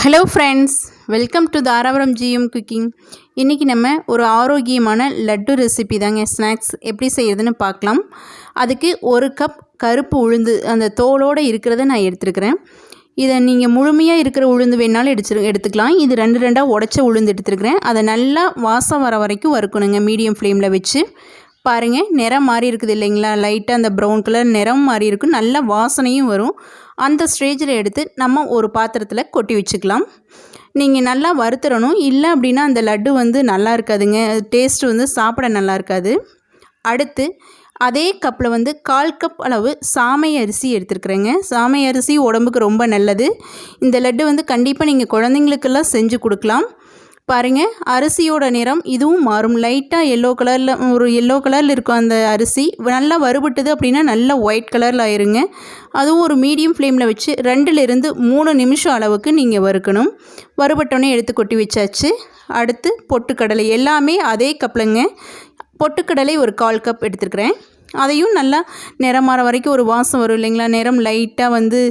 Hello friends, welcome to Dharapuram GM cooking. இன்றைக்கி நம்ம ஒரு ஆரோக்கியமான லட்டு ரெசிபி தாங்க. ஸ்நாக்ஸ் எப்படி செய்கிறதுன்னு பார்க்கலாம். அதுக்கு ஒரு கப் கருப்பு உளுந்து அந்த தோலோடு இருக்கிறத நான் எடுத்துருக்கிறேன். இதை நீங்கள் முழுமையாக இருக்கிற உளுந்து வேணாலும் எடுத்துக்கலாம். இது ரெண்டாக உடச்ச உளுந்து எடுத்துருக்கிறேன். அதை நல்லா வாசம் வர வரைக்கும் வறுக்கணுங்க, மீடியம் ஃப்ளேமில் வச்சு. பாருங்கள், நிறம் மாறி இருக்குது இல்லைங்களா, லைட்டாக அந்த ப்ரௌன் கலர் நிறம் மாறி இருக்கும், நல்ல வாசனையும் வரும். அந்த ஸ்டேஜில் எடுத்து நம்ம ஒரு பாத்திரத்தில் கொட்டி வச்சுக்கலாம். நீங்கள் நல்லா வறுத்துறணும், இல்லை அப்படின்னா அந்த லட்டு வந்து நல்லா இருக்காதுங்க, டேஸ்ட்டு வந்து சாப்பிட நல்லா இருக்காது. அடுத்து அதே கப்பில் வந்து 1/4 கப் அளவு சாமை அரிசி எடுத்துருக்குறேங்க. சாமை அரிசி உடம்புக்கு ரொம்ப நல்லது. இந்த லட்டு வந்து கண்டிப்பாக நீங்கள் குழந்தைங்களுக்கெல்லாம் செஞ்சு கொடுக்கலாம். பாருங்கள், அரிசியோட நிறம் இதுவும் மாறும், லைட்டாக எல்லோ கலரில் இருக்கும் அந்த அரிசி. நல்லா வறுபட்டுது அப்படின்னா நல்லா ஒயிட் கலரில் ஆயிருங்க. அதுவும் ஒரு மீடியம் ஃப்ளேமில் வச்சு 2லிருந்து 3 நிமிஷம் அளவுக்கு நீங்கள் வறுக்கணும். வறுபட்டோன்னே எடுத்து கொட்டி வச்சாச்சு. அடுத்து பொட்டுக்கடலை, எல்லாமே அதே கப்லங்க. பொட்டுக்கடலை ஒரு 1/4 கப் எடுத்துருக்கிறேன். அதையும் நல்லா நிறம் மாற வரைக்கும், ஒரு வாசம் வரும் இல்லைங்களா, நிறம் லைட்டாக வந்து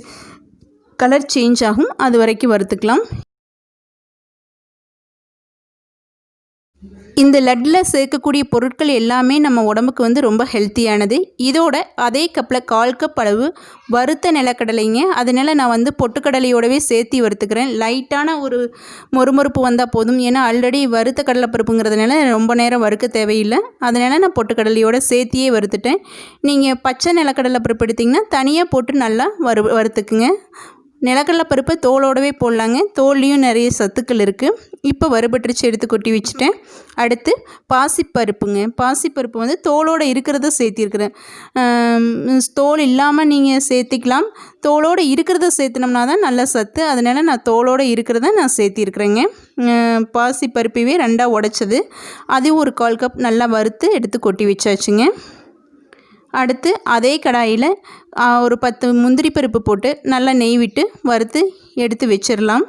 கலர் சேஞ்ச் ஆகும், அது வரைக்கும் வறுத்துக்கலாம். இந்த லட்டில் சேர்க்கக்கூடிய பொருட்கள் எல்லாமே நம்ம உடம்புக்கு வந்து ரொம்ப ஹெல்த்தியானது. இதோட அதே கப்பில் 1/4 கப் அளவு வறுத்த நிலக்கடலைங்க. அதனால் நான் வந்து பொட்டுக்கடலையோடவே சேர்த்தி வறுத்துக்கிறேன். லைட்டான ஒரு மொறுமொறுப்பு வந்தால் போதும். ஏன்னா ஆல்ரெடி வறுத்த கடலைப்பருப்புங்கிறதுனால ரொம்ப நேரம் வறுக்க தேவையில்லை. அதனால் நான் பொட்டுக்கடலையோட சேர்த்தியே வறுத்துட்டேன். நீங்கள் பச்சை நிலக்கடலை பருப்பு எடுத்திங்கன்னா தனியாக போட்டு நல்லா வறுத்துக்குங்க. நிலக்கடலை பருப்பை தோலோடவே போடலாங்க, தோல்லையும் நிறைய சத்துக்கள் இருக்குது. இப்போ வறுபட்டுருச்சு, எடுத்து கொட்டி வச்சுட்டேன். அடுத்து பாசிப்பருப்புங்க. பாசிப்பருப்பு வந்து தோலோடு இருக்கிறத சேர்த்திருக்கிறேன். தோல் இல்லாமல் நீங்கள் சேர்த்திக்கலாம். தோலோடு இருக்கிறத சேர்த்தினோம்னா தான் நல்ல சத்து. அதனால் நான் தோலோடு இருக்கிறத நான் சேர்த்திருக்கிறேங்க. பாசிப்பருப்பவே 2ஆக உடைச்சது, அது ஒரு 1/4 கப் நல்லா வறுத்து எடுத்து கொட்டி வச்சாச்சுங்க. அடுத்து அதே கடாயில் ஒரு 10 முந்திரி பருப்பு போட்டு நல்லா நெய் விட்டு வறுத்து எடுத்து வச்சிடலாம்.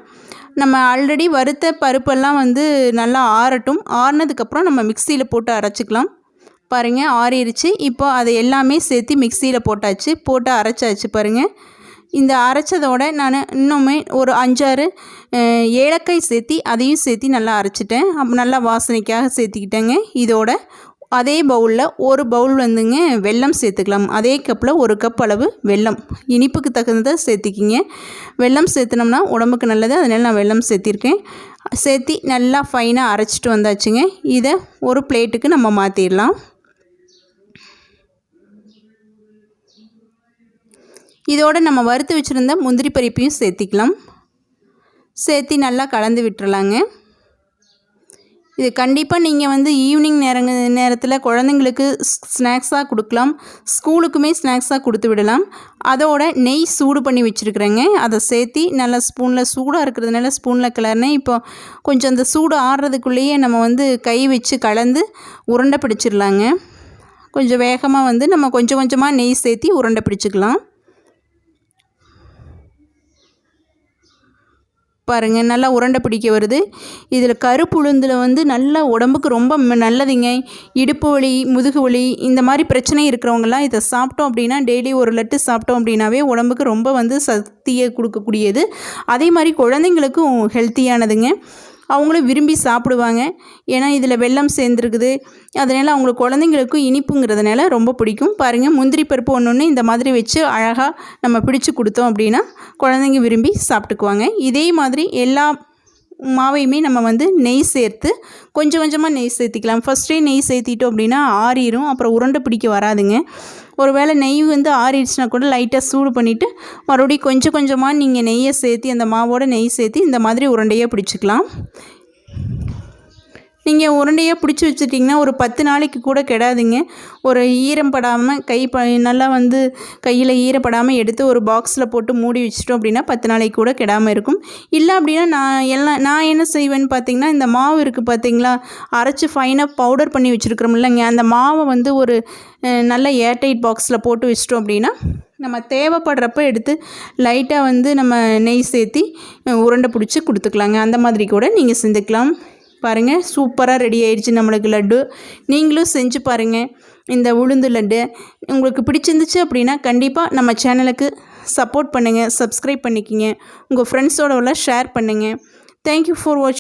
நம்ம ஆல்ரெடி வறுத்த பருப்பெல்லாம் வந்து நல்லா ஆறட்டும். ஆறினதுக்கப்புறம் நம்ம மிக்சியில் போட்டு அரைச்சிக்கலாம். பாருங்கள், ஆறிடுச்சு. இப்போ அதை எல்லாமே சேர்த்து மிக்சியில் போட்டு அரைச்சாச்சு. பாருங்கள், இந்த அரைச்சதோட நான் இன்னுமே ஒரு 5-6 ஏலக்காய் சேர்த்தி அதையும் சேர்த்தி நல்லா அரைச்சிட்டேன். நல்லா வாசனைக்காக சேர்த்திக்கிட்டேங்க. இதோட அதே பவுலில் ஒரு பவுல் வந்துங்க வெல்லம் சேர்த்துக்கலாம். அதே கப்பில் 1 கப் அளவு வெல்லம், இனிப்புக்கு தகுந்ததை சேர்த்திக்கிங்க. வெல்லம் சேர்த்துனோம்னா உடம்புக்கு நல்லது, அதனால் நான் வெல்லம் சேர்த்திருக்கேன். சேர்த்தி நல்லா ஃபைனாக அரைச்சிட்டு வந்தாச்சுங்க. இதை ஒரு பிளேட்டுக்கு நம்ம மாற்றிடலாம். இதோடு நம்ம வறுத்து வச்சுருந்த முந்திரி பருப்பையும் சேர்த்திக்கலாம். சேர்த்தி நல்லா கலந்து விட்டுறலாங்க. இது கண்டிப்பாக நீங்கள் வந்து ஈவினிங் நேரத்தில் குழந்தைங்களுக்கு ஸ்நாக்ஸாக கொடுக்கலாம். ஸ்கூலுக்குமே ஸ்நாக்ஸாக கொடுத்து விடலாம். அதோட நெய் சூடு பண்ணி வச்சுருக்குறேங்க. அதை சேர்த்தி நல்லா ஸ்பூனில், சூடாக இருக்கிறதுனால ஸ்பூனில் கிளறினேன். இப்போ கொஞ்சம் அந்த சூடு ஆறுறதுக்குள்ளேயே நம்ம வந்து கை வச்சு கலந்து உருண்டை பிடிச்சிடலாங்க. கொஞ்சம் வேகமாக வந்து நம்ம கொஞ்சம் கொஞ்சமாக நெய் சேர்த்தி உருண்டை பிடிச்சிக்கலாம். பாருங்கள், நல்லா உருண்டை பிடிக்க வருது. இதில் கருப்பு உளுந்தில் வந்து நல்ல உடம்புக்கு ரொம்ப நல்லதுங்க. இடுப்பு வலி, முதுகு வலி, இந்த மாதிரி பிரச்சனை இருக்கிறவங்கலாம் இதை சாப்பிட்டோம் அப்படின்னா, டெய்லி ஒரு லட்டு சாப்பிட்டோம் அப்படின்னாவே உடம்புக்கு ரொம்ப வந்து சக்தியை கொடுக்கக்கூடியது. அதே மாதிரி குழந்தைங்களுக்கும் ஹெல்த்தியானதுங்க. அவங்களும் விரும்பி சாப்பிடுவாங்க. ஏன்னா இதில் வெல்லம் சேர்ந்துருக்குது. அதனால் அவங்களுக்கு குழந்தைங்களுக்கும் இனிப்புங்கிறதுனால ரொம்ப பிடிக்கும். பாருங்கள், முந்திரி பருப்பு ஒன்று இந்த மாதிரி வச்சு அழகாக நம்ம பிடிச்சி கொடுத்தோம் அப்படின்னா குழந்தைங்க விரும்பி சாப்பிட்டுக்குவாங்க. இதே மாதிரி எல்லா மாவையுமே நம்ம வந்து நெய் சேர்த்து கொஞ்சம் கொஞ்சமாக நெய் சேர்த்திக்கலாம். ஃபஸ்ட்டே நெய் சேர்த்திட்டோம் அப்படின்னா ஆறிடும், அப்புறம் உருண்டை பிடிக்க வராதுங்க. ஒரு வேளை நெய் வந்து ஆறிடுச்சுனா கூட லைட்டாக சூடு பண்ணிவிட்டு மறுபடியும் கொஞ்சம் கொஞ்சமாக நீங்கள் நெய்யை சேர்த்தி, அந்த மாவோட நெய் சேர்த்தி இந்த மாதிரி உருண்டையாக பிடிச்சிக்கலாம். நீங்கள் உருண்டையாக பிடிச்சி வச்சுட்டிங்கன்னா ஒரு 10 நாளைக்கு கூட கெடாதுங்க. ஒரு ஈரம் படாமல் நல்லா வந்து கையில் ஈரப்படாமல் எடுத்து ஒரு பாக்ஸில் போட்டு மூடி வச்சிட்டோம் அப்படின்னா 10 நாளைக்கு கூட கெடாமல் இருக்கும். இல்லை அப்படின்னா நான் என்ன செய்வேன்னு பார்த்தீங்கன்னா, இந்த மாவு இருக்குது பார்த்தீங்களா, அரைச்சி ஃபைனாக பவுடர் பண்ணி வச்சுருக்கிறோம் இல்லைங்க, அந்த மாவை வந்து ஒரு நல்ல ஏர்டைட் பாக்ஸில் போட்டு வச்சிட்டோம் அப்படின்னா நம்ம தேவைப்படுறப்ப எடுத்து லைட்டாக வந்து நம்ம நெய் சேர்த்தி உருண்டை பிடிச்சி கொடுத்துக்கலாங்க. அந்த மாதிரி கூட நீங்கள் செஞ்சுக்கலாம். பாருங்கள், சூப்பராக ரெடி ஆயிடுச்சு நம்மளுக்கு லட்டு. நீங்களும் செஞ்சு பாருங்கள். இந்த உளுந்து லட்டு உங்களுக்கு பிடிச்சிருந்துச்சு அப்படின்னா கண்டிப்பாக நம்ம சேனலுக்கு சப்போர்ட் பண்ணுங்கள், சப்ஸ்கிரைப் பண்ணிக்கிங்க. உங்கள் ஃப்ரெண்ட்ஸோட ஷேர் பண்ணுங்கள். தேங்க்யூ ஃபார் வாட்சிங்.